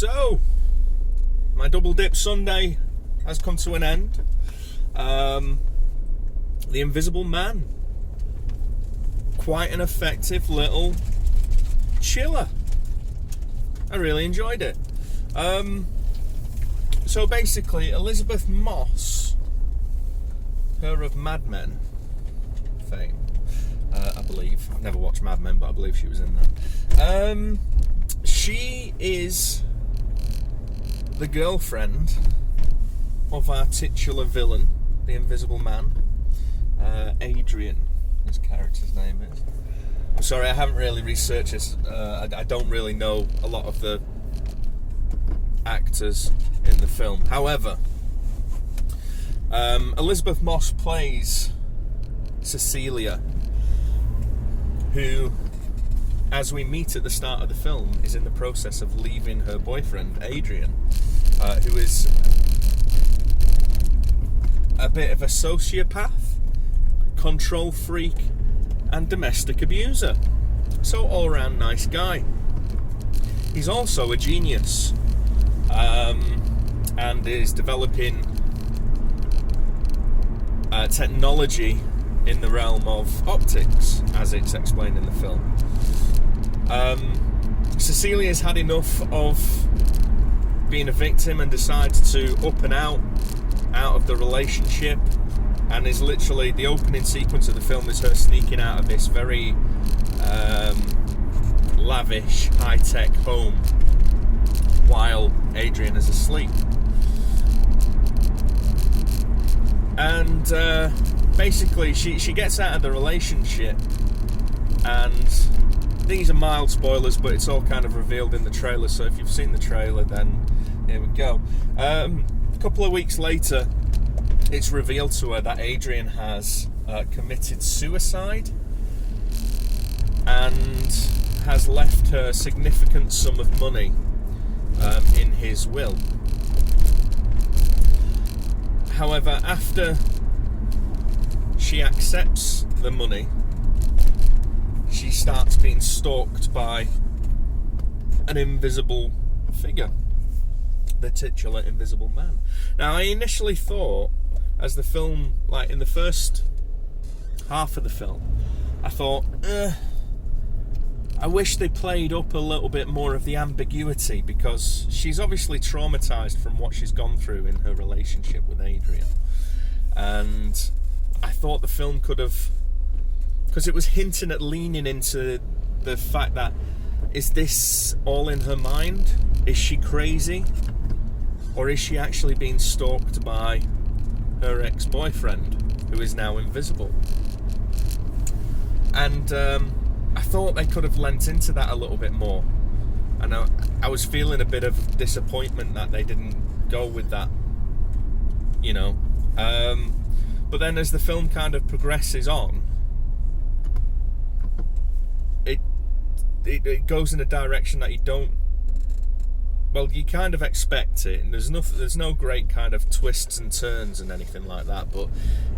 So, my double dip Sunday has come to an end. The Invisible Man. Quite an effective little chiller. I really enjoyed it. So basically, Elizabeth Moss, her of Mad Men fame, I believe. I've never watched Mad Men, but I believe she was in that. She is the girlfriend of our titular villain, the Invisible Man, Adrian, his character's name is. I'm sorry, I haven't really researched this. I don't really know a lot of the actors in the film. However, Elizabeth Moss plays Cecilia, who, as we meet at the start of the film, is in the process of leaving her boyfriend, Adrian, who is a bit of a sociopath, control freak, and domestic abuser. So all-round nice guy. He's also a genius, and is developing technology in the realm of optics, as it's explained in the film. Cecilia's had enough of being a victim and decides to up and out of the relationship, and is literally, the opening sequence of the film is her sneaking out of this very lavish, high-tech home while Adrian is asleep. And basically she gets out of the relationship, and these are mild spoilers, but it's all kind of revealed in the trailer, so if you've seen the trailer, then here we go. A couple of weeks later, it's revealed to her that Adrian has committed suicide and has left her a significant sum of money in his will. However, after she accepts the money, she starts being stalked by an invisible figure, the titular Invisible Man. Now, I initially thought, as the film, like in the first half of the film, I thought, I wish they played up a little bit more of the ambiguity, because she's obviously traumatized from what she's gone through in her relationship with Adrian. And I thought the film could have, because it was hinting at leaning into the fact that, is this all in her mind? Is she crazy? Or is she actually being stalked by her ex-boyfriend, who is now invisible? And I thought they could have lent into that a little bit more. And I was feeling a bit of disappointment that they didn't go with that, you know. But then as the film kind of progresses on, it goes in a direction that you don't, well, you kind of expect it, and there's no great kind of twists and turns and anything like that, but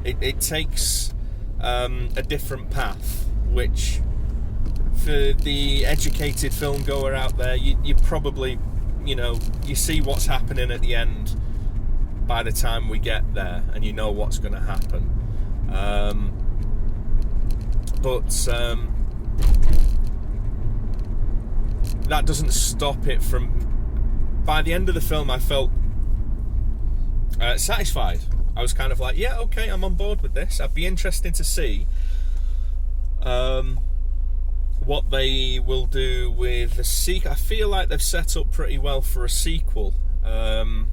it takes a different path, which, for the educated film goer out there, you probably, you know, you see what's happening at the end by the time we get there, and you know what's going to happen. But that doesn't stop it from, by the end of the film, I felt satisfied. I was kind of like, yeah, okay, I'm on board with this. I'd be interested to see what they will do with the sequel. I feel like they've set up pretty well for a sequel, and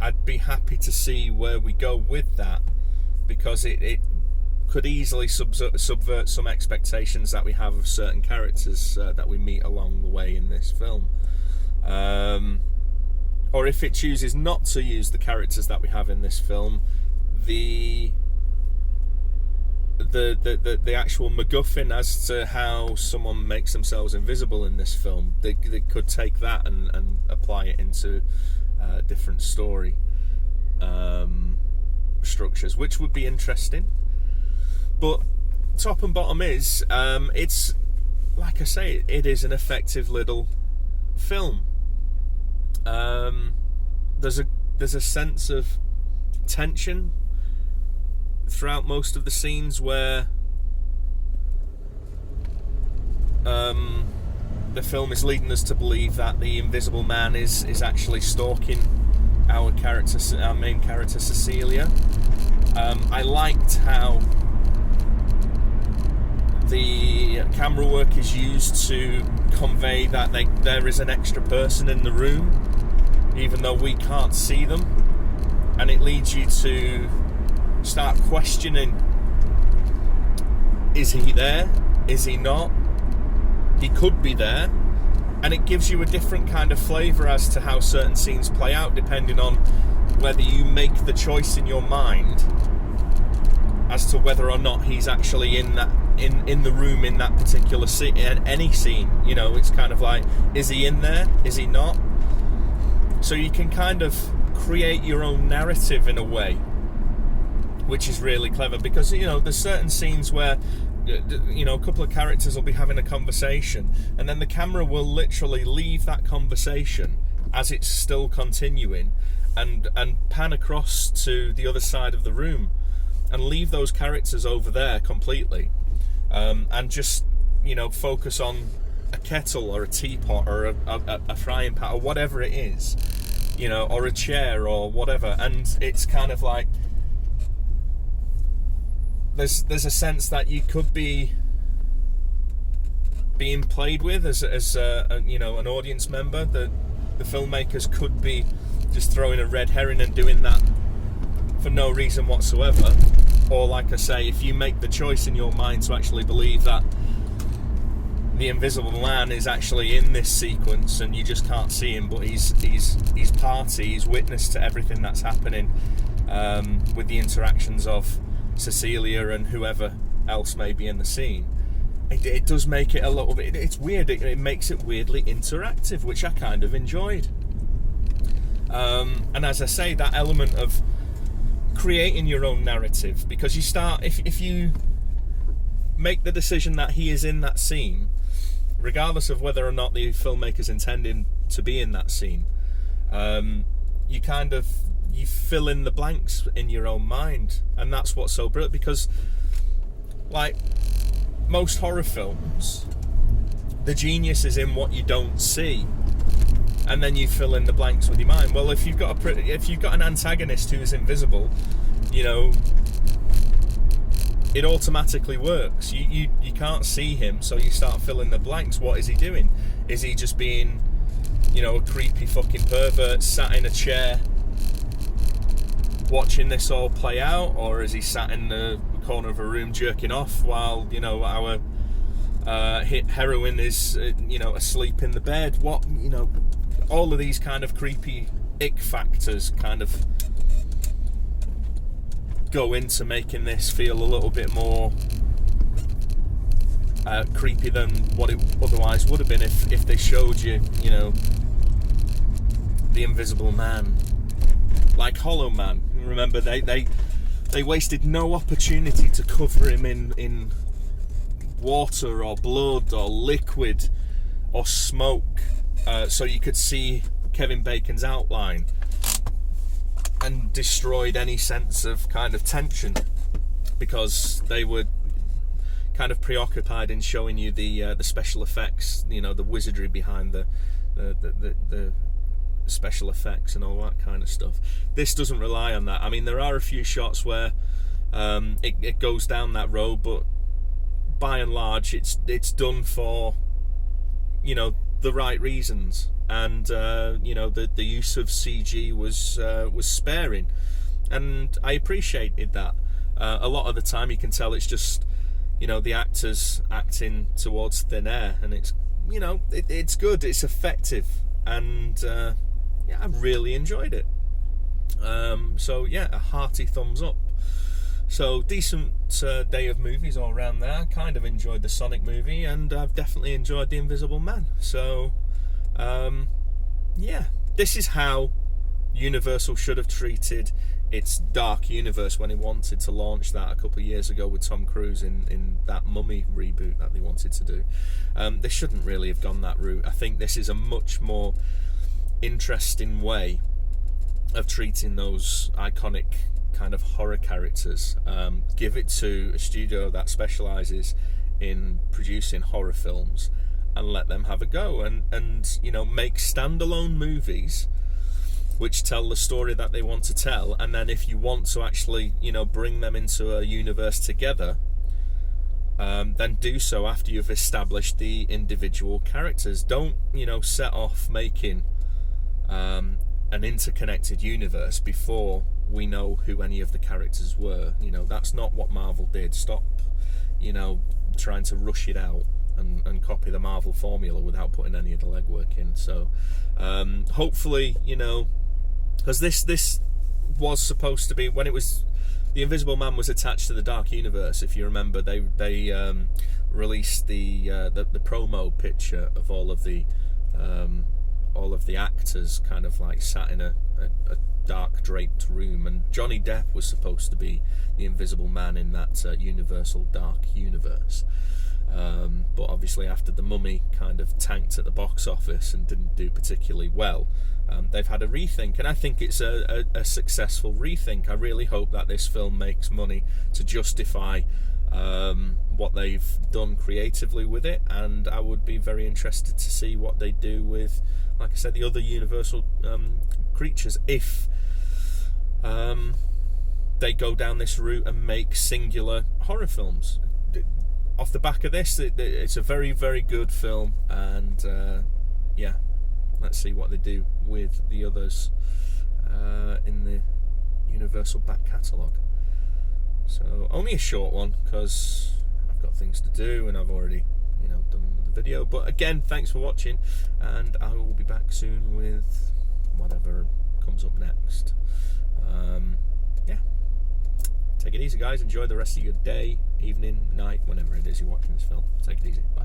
I'd be happy to see where we go with that, because it could easily subvert some expectations that we have of certain characters that we meet along the way in this film. Or if it chooses not to use the characters that we have in this film, the actual MacGuffin as to how someone makes themselves invisible in this film, they could take that and apply it into different story structures, which would be interesting. But top and bottom is, it's like I say, it is an effective little film. There's a sense of tension throughout most of the scenes where the film is leading us to believe that the Invisible Man is actually stalking our main character Cecilia. I liked how the camera work is used to convey that there is an extra person in the room, even though we can't see them, and it leads you to start questioning: is he there? Is he not? He could be there. And it gives you a different kind of flavour as to how certain scenes play out, depending on whether you make the choice in your mind as to whether or not he's actually in the room in that particular scene, any scene. You know, it's kind of like, is he in there? Is he not? So you can kind of create your own narrative in a way, which is really clever, because, you know, there's certain scenes where, you know, a couple of characters will be having a conversation, and then the camera will literally leave that conversation as it's still continuing and pan across to the other side of the room and leave those characters over there completely, and just, you know, focus on a kettle or a teapot or a frying pan or whatever it is, you know, or a chair or whatever. And it's kind of like there's a sense that you could be being played with as a, you know, an audience member. The filmmakers could be just throwing a red herring and doing that for no reason whatsoever. Or, like I say, if you make the choice in your mind to actually believe that the Invisible Man is actually in this sequence and you just can't see him, but he's party, he's witness to everything that's happening, with the interactions of Cecilia and whoever else may be in the scene, it does make it a little bit, it's weird, it makes it weirdly interactive, which I kind of enjoyed. And as I say, that element of creating your own narrative, because you start, if you make the decision that he is in that scene, regardless of whether or not the filmmaker's intending to be in that scene, you fill in the blanks in your own mind. And that's what's so brilliant, because like most horror films, the genius is in what you don't see, and then you fill in the blanks with your mind. Well, if you've got an antagonist who is invisible, you know, it automatically works. You can't see him, so you start filling the blanks. What is he doing? Is he just being, you know, a creepy fucking pervert sat in a chair watching this all play out, or is he sat in the corner of a room jerking off while, you know, our heroine is, you know, asleep in the bed? What, you know, all of these kind of creepy ick factors kind of go into making this feel a little bit more creepy than what it otherwise would have been if they showed you, you know, the Invisible Man. Like Hollow Man, remember they wasted no opportunity to cover him in water or blood or liquid or smoke, so you could see Kevin Bacon's outline, and destroyed any sense of kind of tension, because they were kind of preoccupied in showing you the special effects, you know, the wizardry behind the special effects and all that kind of stuff. This doesn't rely on that. I mean, there are a few shots where it goes down that road, but by and large it's done for, you know, the right reasons. And you know, the use of CG was sparing, and I appreciated that. A lot of the time you can tell it's just, you know, the actors acting towards thin air, and it's, you know, it's good, it's effective, and yeah, I really enjoyed it. So yeah, a hearty thumbs up. So decent day of movies all around there. I kind of enjoyed the Sonic movie, and I've definitely enjoyed The Invisible Man. So yeah, this is how Universal should have treated its dark universe when he wanted to launch that a couple of years ago with Tom Cruise in that Mummy reboot that they wanted to do. They shouldn't really have gone that route. I think this is a much more interesting way of treating those iconic kind of horror characters. Give it to a studio that specialises in producing horror films and let them have a go, and you know, make standalone movies which tell the story that they want to tell. And then if you want to actually, you know, bring them into a universe together, then do so after you've established the individual characters. Don't, you know, set off making an interconnected universe before we know who any of the characters were. You know, that's not what Marvel did. Stop, you know, trying to rush it out and copy the Marvel formula without putting any of the legwork in. So hopefully, you know, because this was supposed to be, when it was, the Invisible Man was attached to the Dark Universe. If you remember, they released the promo picture of all of the actors kind of like sat in a dark draped room, and Johnny Depp was supposed to be the Invisible Man in that Universal Dark Universe. But obviously after The Mummy kind of tanked at the box office and didn't do particularly well, they've had a rethink, and I think it's a successful rethink. I really hope that this film makes money to justify what they've done creatively with it, and I would be very interested to see what they do with, like I said, the other Universal creatures, if they go down this route and make singular horror films. Off the back of this, it's a very, very good film, and yeah, let's see what they do with the others in the Universal back catalogue. So only a short one because I've got things to do and I've already, you know, done the video. But again, thanks for watching, and I will be back soon with whatever comes up next. Yeah. Take it easy, guys. Enjoy the rest of your day, evening, night, whenever it is you're watching this film. Take it easy. Bye.